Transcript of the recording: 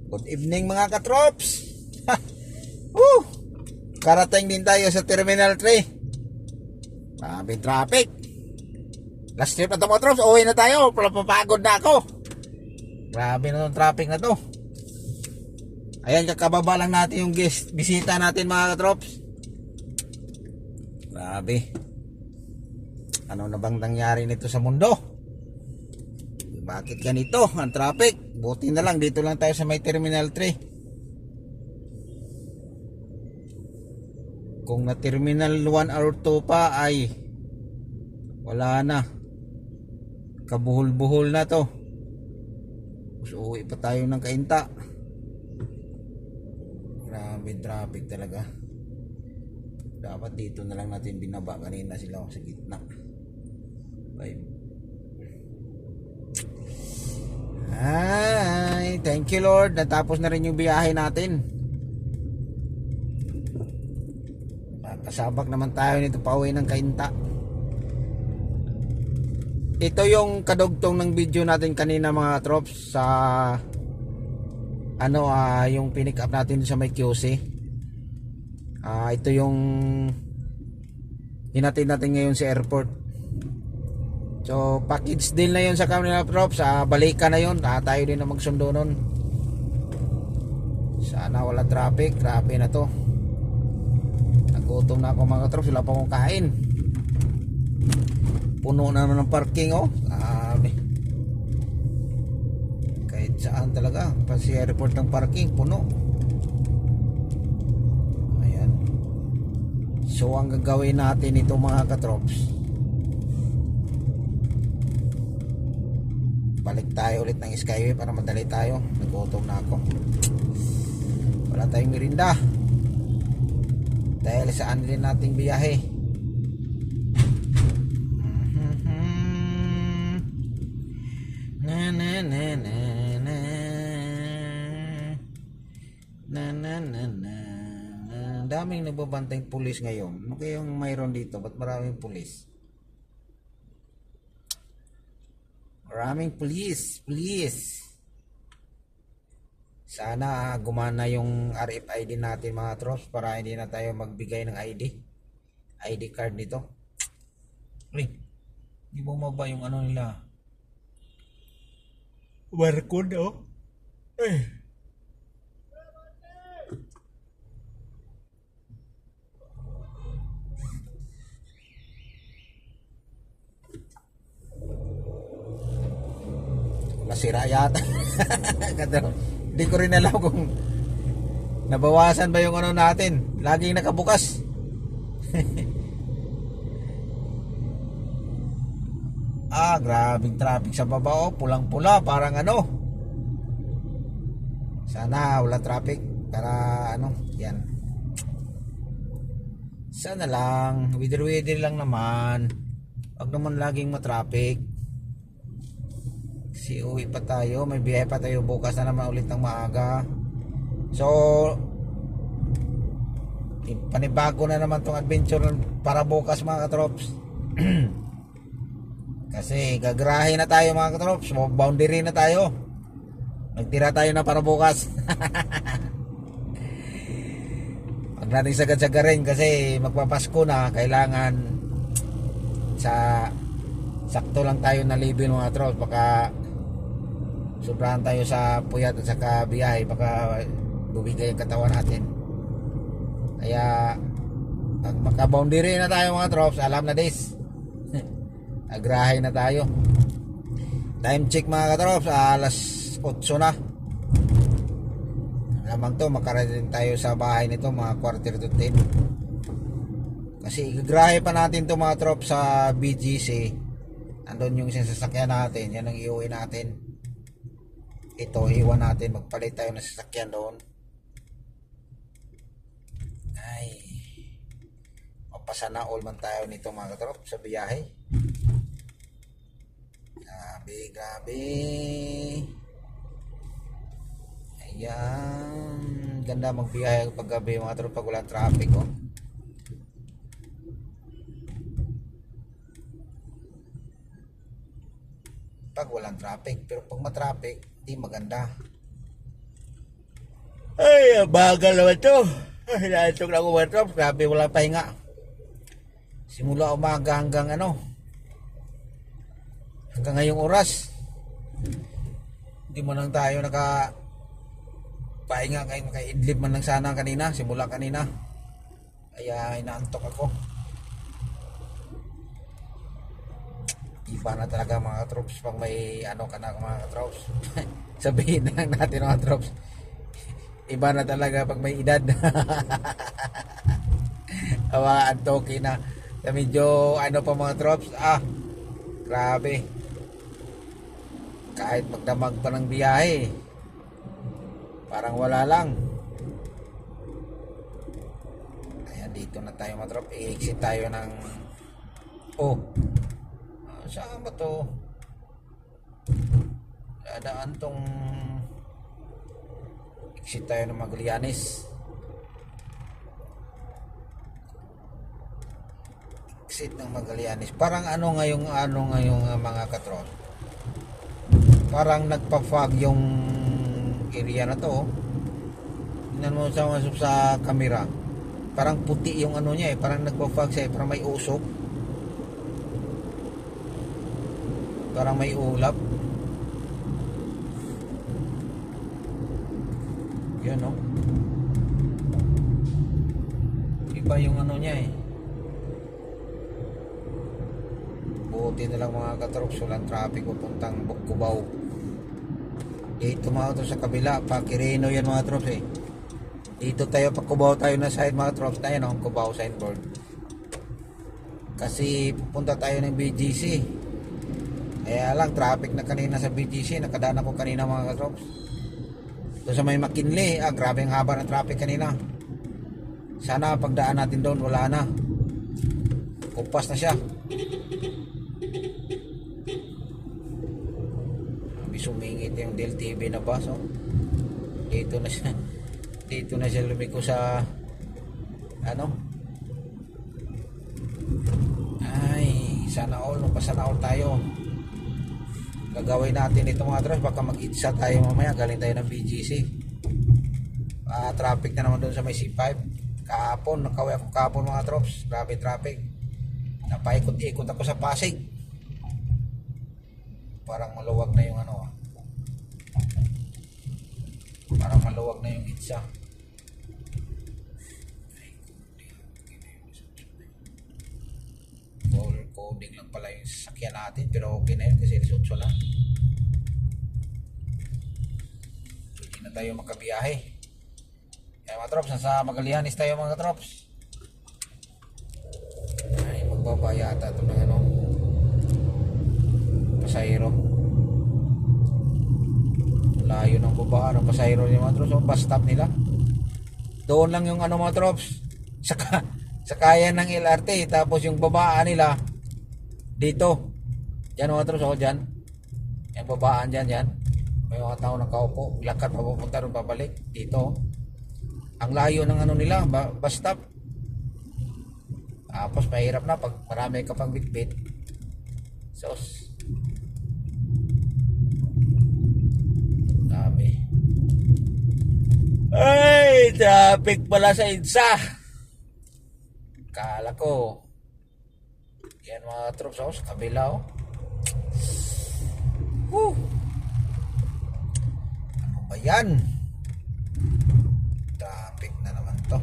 Good evening mga katrops. Woo! Karating din tayo sa Terminal 3. Maraming traffic. Last trip na ito mga trops. Uwi na tayo. Papagod na ako. Grabe na itong traffic na to. Ayan, kakababa lang natin yung bisita natin mga katrops. Grabe. Ano na bang nangyari nito sa mundo? Bakit ganito ang traffic? Buti na lang dito lang tayo sa may Terminal 3. Kung na Terminal 1 or 2 pa ay wala na. Kabuhol-buhol na to. So, uwi pa tayo ng Kainta. Grabe traffic talaga. Dapat dito na lang natin binaba. Kanina sila sa gitna. Bye. Ay, thank you Lord. Natapos na rin yung biyahe natin. Pasabak naman tayo nito pauwi ng Kainta. Ito yung kadugtong ng video natin kanina mga trops sa yung pinick up natin sa may QC. Ito yung hinatid natin ngayon sa airport. So package deal na yun sa kanila trops. Balikan na yun. Tayo din na magsundo nun. Sana wala traffic. Grabe na to. Nagutom na ako mga trops. Wala pa akong kain. Puno na naman ng parking oh. Grabe. Kahit saan talaga. Pasi airport ng parking puno. Ayan. So ang gagawin natin ito mga katrops, balik tayo ulit ng Skyway para madali tayo. Nagutom na ako. Wala tayong merinda dahil sa anlin nating biyahe. Na na na na na na na na na. Daming nagbabantay pulis ngayon. Ano kayong mayroon dito? Ba't maraming pulis? Maraming please. Sana gumana yung RFID natin mga trops para hindi na tayo magbigay ng ID card nito. Uy, di bumaba yung ano nila, barcode oh. Nasira yata. Hindi ko rin alam kung nabawasan ba yung ano natin. Laging nakabukas. Grabing traffic sa baba oh. Pulang-pula parang ano. Sana wala traffic para yan. Sana lang weather lang naman. Wag naman laging matraffic. Kasi uwi pa tayo, may biyahe pa tayo bukas na naman ulit ng maaga. So panibago na naman tong adventure para bukas mga katrops. Kasi gagrahe na tayo mga katrops, boundary na tayo. Nagtira tayo na para bukas. Huwag natin sagad-sagarin kasi magpapasko na. Kailangan sa sakto lang tayo na level mga katrops. Baka sobrahan tayo sa puyat at sa kabiyahe, baka bumigay ang katawan natin. Kaya pag makaboundary na tayo mga trops, alam na this. Agrahe na tayo. Time check mga katrops, alas 8 na. Lamang to, makarating tayo sa bahay nito mga quarter to 10. Kasi igagrahe pa natin to mga trops sa BGC. Andun yung sasakyan natin, yan ang iuwi natin. Ito iwan natin, magpalit tayo ng sasakyan doon. Ay, mapasana all man tayo nito mga katrop sa biyahe. Grabe. Ayan, ganda magbiyahe pag gabi mga katrop pag walang traffic oh. Pag walang traffic, pero pag matraffic di maganda. Ay, bagal naman to. Ay, naantok na ako mga trops. Grabe, wala pahinga. Simula umaga hanggang hanggang ngayong oras. Hindi mo lang tayo pahinga, kahit makaidlip man lang sana kanina, simula kanina. Kaya inaantok ako. Iba na talaga mga troops pag may ka na mga troops. Sabihin na lang natin mga troops. Iba na talaga pag may edad. Awa, antoki na. Medyo pa mga troops. Grabe. Kahit magdamag pa ng biyahe, parang wala lang. Ayan, dito na tayo mga troops. I-exit tayo ng saan ba to? Dadaan tong exit tayo ng Magallanes. Exit ng Magallanes. Parang ngayong mga katron. Parang nagpa-fog yung area na to. Tingnan mo sa camera. Parang puti yung niya parang nagpa-fog siya, parang may usok. Parang may ulap. Yan iba yung niya buti na lang mga katrops, walang traffic papuntang Cubao. Dito mga to sa kabila pa Quirino yan mga trops dito tayo pa Cubao tayo na side mga trops tayo Cubao signboard kasi pupunta tayo ng BGC. Kaya lang traffic na kanina sa BGC, nakadaan ako kanina mga katrops. Doon sa may McKinley, grabe ang haba ng traffic kanina. Sana pagdaan natin doon wala na. Kupas na siya. Sumingit yung DLTV na bus dito na siya lumiko sa ay sana all tayo. Gagawin natin ito mga trops, baka mag-itsa tayo mamaya galing tayo ng BGC. Traffic na naman doon sa may C5 kahapon, nakaway ako kahapon mga trops, grabe traffic. Napaikot-ikot ako sa Pasig, parang maluwag na yung parang maluwag na yung itsa. Color coding lang pala yung sasakyan natin, pero okay na yun kasi lisutso lang. Hindi na tayo makabiyahe. Kaya mga trops, nasa Magallanes tayo mga trops. Ay, magbaba yata ito ng pasahero. Layo ng baba ng pasahero yung mga trops. Bus stop nila doon lang yung mga trops, sakayan ng LRT, tapos yung babaan nila dito yan mga trops. Dyan yung babaan dyan may mga tao nakaupo, lakad papupunta rin pabalik dito. Ang layo ng nila bus stop. Tapos mahirap na pag marami ka pang bitbit. Dami. Ay, traffic pala sa EDSA. Kala ko yan mga troops sa kabila Ano ba yan? Traffic na naman to.